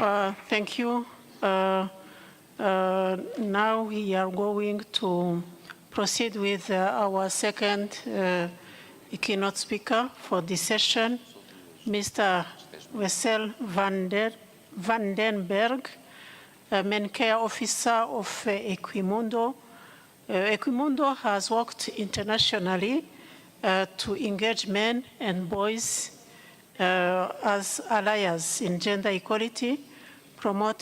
Thank you. Now we are going to proceed with our second keynote speaker for this session, Mr. Wessel van den Berg, MenCare officer of Equimundo. Equimundo has worked internationally to engage men and boys as allies in gender equality, promote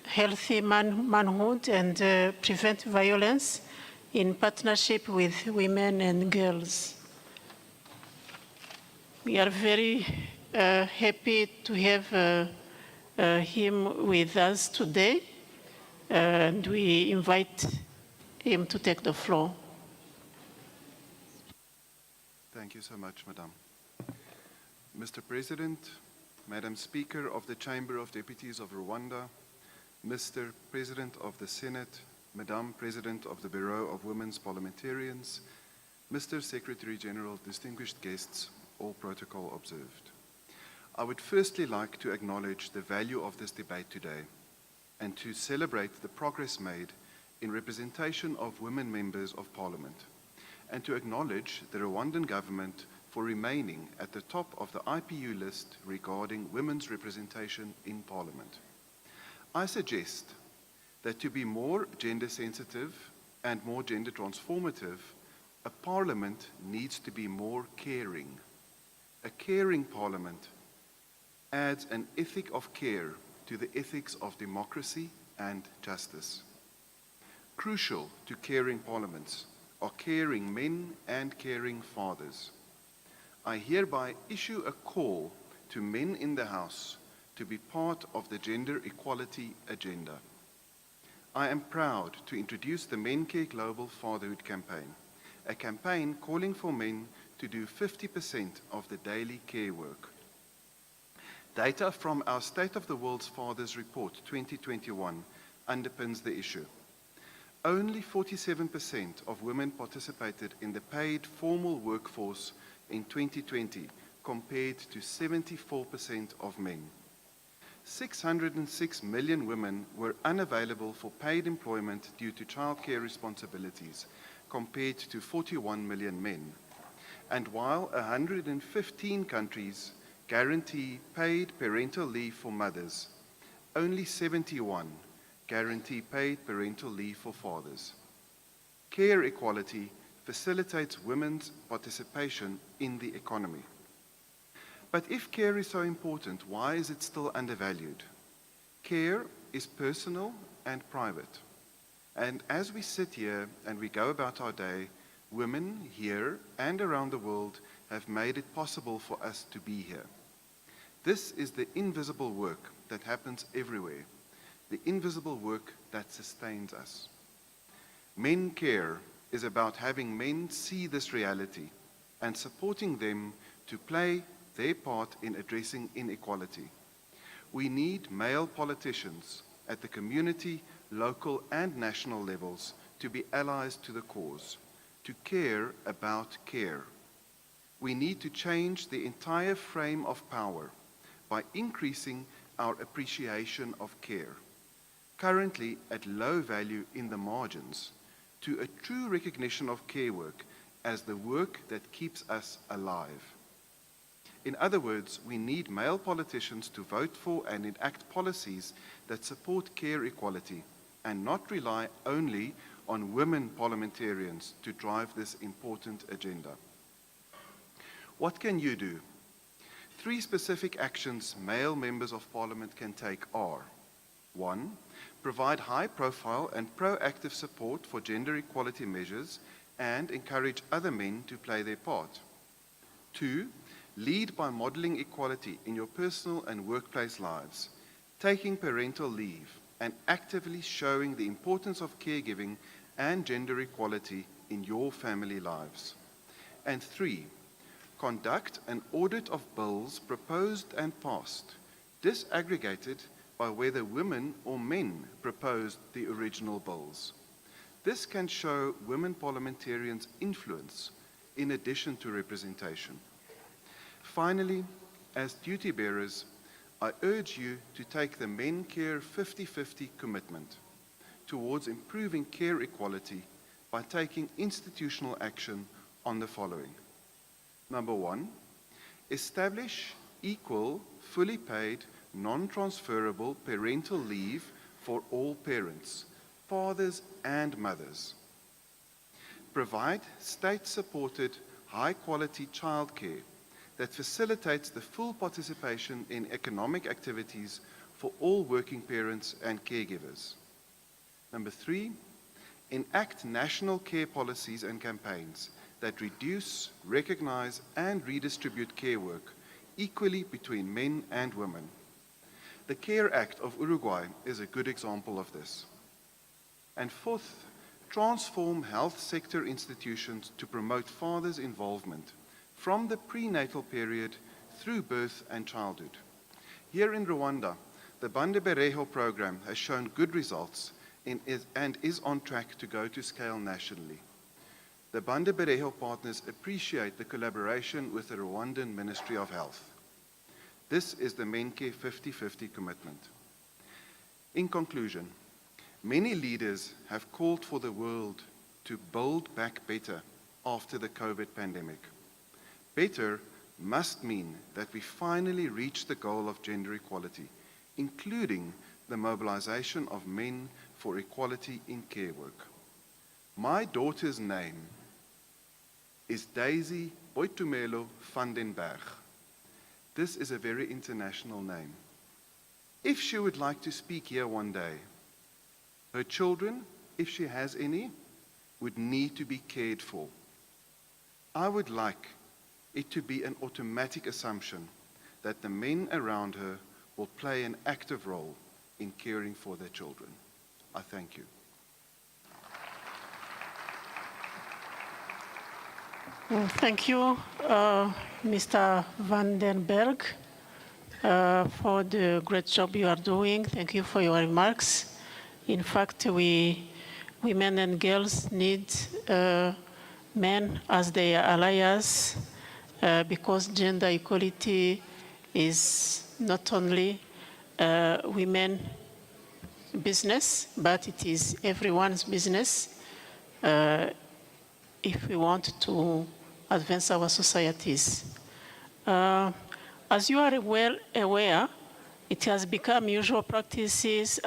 healthy manhood, and prevent violence in partnership with women and girls. We are very happy to have him with us today, and we invite him to take the floor. Thank you so much, Madam. Mr. President, Madam Speaker of the Chamber of Deputies of Rwanda, Mr. President of the Senate, Madam President of the Bureau of Women's Parliamentarians, Mr. Secretary General, distinguished guests, all protocol observed. I would firstly like to acknowledge the value of this debate today and to celebrate the progress made in representation of women members of Parliament, and to acknowledge the Rwandan government for remaining at the top of the IPU list regarding women's representation in Parliament. I suggest that to be more gender sensitive and more gender transformative, a Parliament needs to be more caring. A caring Parliament adds an ethic of care to the ethics of democracy and justice. Crucial to caring parliaments are caring men and caring fathers. I hereby issue a call to men in the House to be part of the gender equality agenda. I am proud to introduce the MenCare Global Fatherhood Campaign, a campaign calling for men to do 50% of the daily care work. Data from our State of the World's Fathers Report 2021 underpins the issue. Only 47% of women participated in the paid formal workforce in 2020, compared to 74% of men. 606 million women were unavailable for paid employment due to childcare responsibilities, compared to 41 million men. And while 115 countries guarantee paid parental leave for mothers, only 71 guarantee paid parental leave for fathers. Care equality facilitates women's participation in the economy. But if care is so important, why is it still undervalued? Care is personal and private. And as we sit here and we go about our day, women here and around the world have made it possible for us to be here. This is the invisible work that happens everywhere, the invisible work that sustains us. MenCare is about having men see this reality and supporting them to play their part in addressing inequality. We need male politicians at the community, local and national levels to be allies to the cause, to care about care. We need to change the entire frame of power by increasing our appreciation of care, currently at low value in the margins, to a true recognition of care work as the work that keeps us alive. In other words, we need male politicians to vote for and enact policies that support care equality and not rely only on women parliamentarians to drive this important agenda. What can you do? 3 specific actions male members of Parliament can take are: 1. Provide high-profile and proactive support for gender equality measures and encourage other men to play their part. 2. Lead by modeling equality in your personal and workplace lives, taking parental leave and actively showing the importance of caregiving and gender equality in your family lives. And 3. Conduct an audit of bills proposed and passed, disaggregated by whether women or men proposed the original bills. This can show women parliamentarians' influence in addition to representation. Finally, as duty bearers, I urge you to take the MenCare 50-50 commitment towards improving care equality by taking institutional action on the following. Number 1, establish equal, fully paid, non-transferable parental leave for all parents, fathers and mothers. Provide state-supported, high-quality childcare that facilitates the full participation in economic activities for all working parents and caregivers. Number 3, enact national care policies and campaigns that reduce, recognize, and redistribute care work equally between men and women. The Care Act of Uruguay is a good example of this. And 4th, transform health sector institutions to promote fathers' involvement from the prenatal period through birth and childhood. Here in Rwanda, the Bande Bereho program has shown good results and is on track to go to scale nationally. The Bande Bereho partners appreciate the collaboration with the Rwandan Ministry of Health. This is the MenCare 50-50 commitment. In conclusion, many leaders have called for the world to build back better after the COVID pandemic. Better must mean that we finally reach the goal of gender equality, including the mobilization of men for equality in care work. My daughter's name is Daisy Boitumelo van den Berg. This is a very international name. If she would like to speak here one day, her children, if she has any, would need to be cared for. I would like it to be an automatic assumption that the men around her will play an active role in caring for their children. I thank you. Well, thank you, Mr. van den Berg, for the great job you are doing. Thank you for your remarks. In fact, women and girls need men as their allies because gender equality is not only women's business, but it is everyone's business if we want to advance our societies. As you are well aware, it has become usual practices